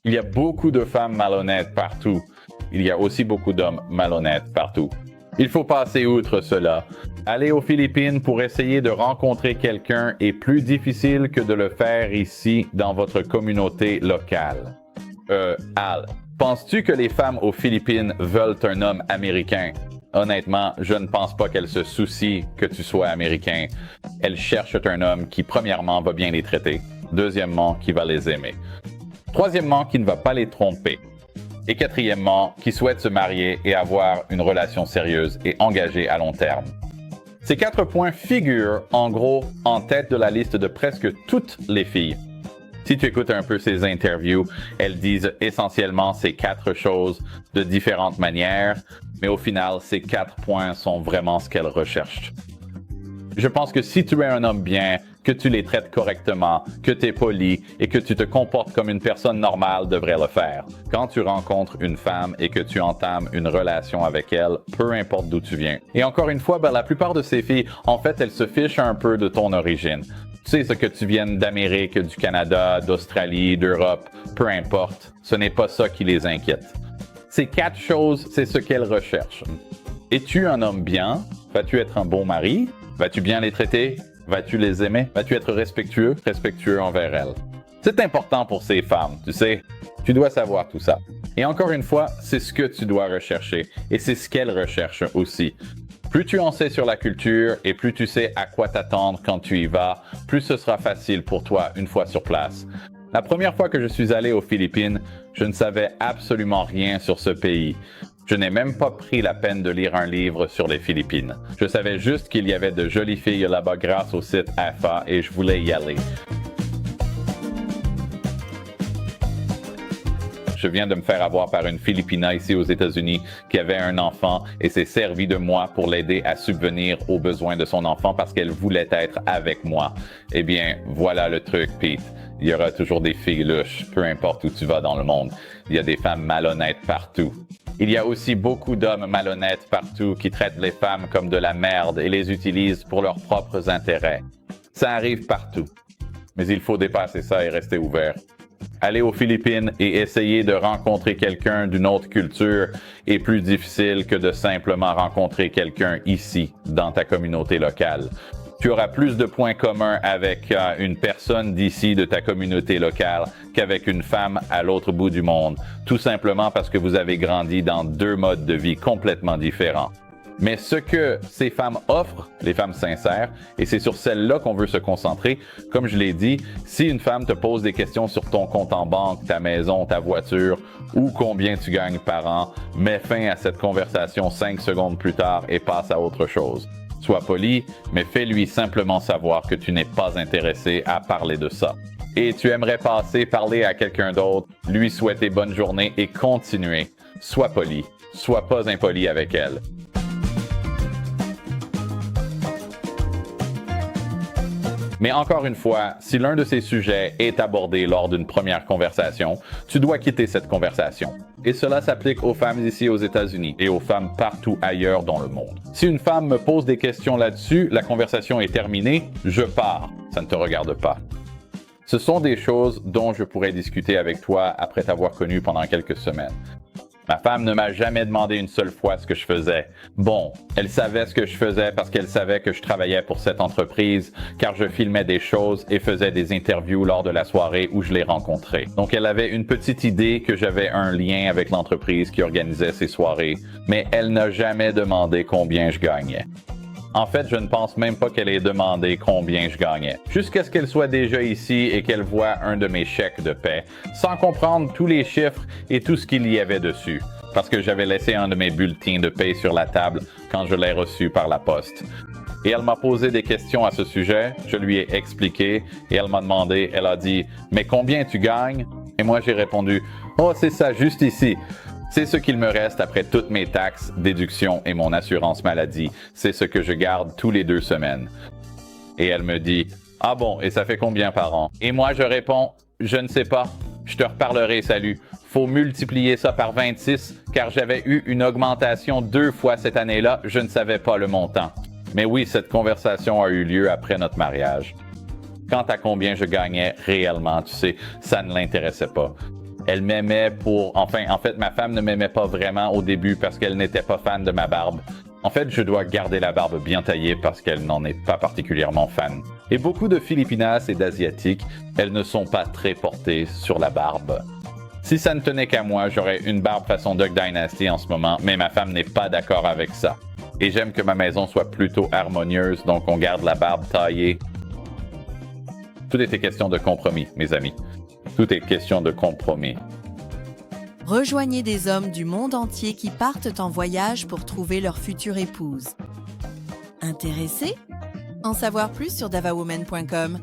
Il y a beaucoup de femmes malhonnêtes partout. Il y a aussi beaucoup d'hommes malhonnêtes partout. Il faut passer outre cela. Aller aux Philippines pour essayer de rencontrer quelqu'un est plus difficile que de le faire ici dans votre communauté locale. Al, penses-tu que les femmes aux Philippines veulent un homme américain? Honnêtement, je ne pense pas qu'elles se soucient que tu sois américain. Elles cherchent un homme qui, premièrement, va bien les traiter. Deuxièmement, qui va les aimer. Troisièmement, qui ne va pas les tromper. Et quatrièmement, qui souhaite se marier et avoir une relation sérieuse et engagée à long terme. Ces 4 points figurent, en gros, en tête de la liste de presque toutes les filles. Si tu écoutes un peu ces interviews, elles disent essentiellement ces 4 choses de différentes manières, mais au final, ces 4 points sont vraiment ce qu'elles recherchent. Je pense que si tu es un homme bien, que tu les traites correctement, que tu es poli et que tu te comportes comme une personne normale devrait le faire. Quand tu rencontres une femme et que tu entames une relation avec elle, peu importe d'où tu viens. Et encore une fois, la plupart de ces filles, en fait, elles se fichent un peu de ton origine. Tu sais, ce que tu viennes d'Amérique, du Canada, d'Australie, d'Europe, peu importe, ce n'est pas ça qui les inquiète. Ces 4 choses, c'est ce qu'elles recherchent. Es-tu un homme bien? Vas-tu être un bon mari? Vas-tu bien les traiter? Vas-tu les aimer? Vas-tu être respectueux envers elles? C'est important pour ces femmes, tu sais. Tu dois savoir tout ça. Et encore une fois, c'est ce que tu dois rechercher. Et c'est ce qu'elles recherchent aussi. Plus tu en sais sur la culture et plus tu sais à quoi t'attendre quand tu y vas, plus ce sera facile pour toi une fois sur place. La première fois que je suis allé aux Philippines, je ne savais absolument rien sur ce pays. Je n'ai même pas pris la peine de lire un livre sur les Philippines. Je savais juste qu'il y avait de jolies filles là-bas grâce au site AFA et je voulais y aller. Je viens de me faire avoir par une Filipina ici aux États-Unis qui avait un enfant et s'est servi de moi pour l'aider à subvenir aux besoins de son enfant parce qu'elle voulait être avec moi. Eh bien, voilà le truc, Pete. Il y aura toujours des filles louches, peu importe où tu vas dans le monde. Il y a des femmes malhonnêtes partout. Il y a aussi beaucoup d'hommes malhonnêtes partout qui traitent les femmes comme de la merde et les utilisent pour leurs propres intérêts. Ça arrive partout. Mais il faut dépasser ça et rester ouvert. Aller aux Philippines et essayer de rencontrer quelqu'un d'une autre culture est plus difficile que de simplement rencontrer quelqu'un ici, dans ta communauté locale. Tu auras plus de points communs avec une personne d'ici, de ta communauté locale, qu'avec une femme à l'autre bout du monde, tout simplement parce que vous avez grandi dans 2 modes de vie complètement différents. Mais ce que ces femmes offrent, les femmes sincères, et c'est sur celles-là qu'on veut se concentrer, comme je l'ai dit, si une femme te pose des questions sur ton compte en banque, ta maison, ta voiture, ou combien tu gagnes par an, mets fin à cette conversation 5 secondes plus tard et passe à autre chose. Sois poli, mais fais-lui simplement savoir que tu n'es pas intéressé à parler de ça. Et tu aimerais parler à quelqu'un d'autre, lui souhaiter bonne journée et continuer. Sois poli, sois pas impoli avec elle. Mais encore une fois, si l'un de ces sujets est abordé lors d'une première conversation, tu dois quitter cette conversation. Et cela s'applique aux femmes ici aux États-Unis et aux femmes partout ailleurs dans le monde. Si une femme me pose des questions là-dessus, la conversation est terminée, je pars. Ça ne te regarde pas. Ce sont des choses dont je pourrais discuter avec toi après t'avoir connu pendant quelques semaines. Ma femme ne m'a jamais demandé une seule fois ce que je faisais. Bon, elle savait ce que je faisais parce qu'elle savait que je travaillais pour cette entreprise, car je filmais des choses et faisais des interviews lors de la soirée où je l'ai rencontré. Donc elle avait une petite idée que j'avais un lien avec l'entreprise qui organisait ces soirées, mais elle n'a jamais demandé combien je gagnais. En fait, je ne pense même pas qu'elle ait demandé combien je gagnais. Jusqu'à ce qu'elle soit déjà ici et qu'elle voie un de mes chèques de paie, sans comprendre tous les chiffres et tout ce qu'il y avait dessus, parce que j'avais laissé un de mes bulletins de paie sur la table quand je l'ai reçu par la poste. Et elle m'a posé des questions à ce sujet, je lui ai expliqué et elle m'a demandé, elle a dit « Mais combien tu gagnes ?» Et moi j'ai répondu « Oh, c'est ça, juste ici. » C'est ce qu'il me reste après toutes mes taxes, déductions et mon assurance maladie. C'est ce que je garde tous les 2 semaines. Et elle me dit « Ah bon, et ça fait combien par an? » Et moi je réponds « Je ne sais pas. Je te reparlerai, salut. Faut multiplier ça par 26 car j'avais eu une augmentation 2 fois cette année-là. Je ne savais pas le montant. » Mais oui, cette conversation a eu lieu après notre mariage. Quant à combien je gagnais réellement, tu sais, ça ne l'intéressait pas. Elle m'aimait en fait, ma femme ne m'aimait pas vraiment au début parce qu'elle n'était pas fan de ma barbe. En fait, je dois garder la barbe bien taillée parce qu'elle n'en est pas particulièrement fan. Et beaucoup de Filipinas et d'Asiatiques, elles ne sont pas très portées sur la barbe. Si ça ne tenait qu'à moi, j'aurais une barbe façon Duck Dynasty en ce moment, mais ma femme n'est pas d'accord avec ça. Et j'aime que ma maison soit plutôt harmonieuse, donc on garde la barbe taillée. Tout était question de compromis, mes amis. Tout est question de compromis. Rejoignez des hommes du monde entier qui partent en voyage pour trouver leur future épouse. Intéressé? En savoir plus sur davawoman.com.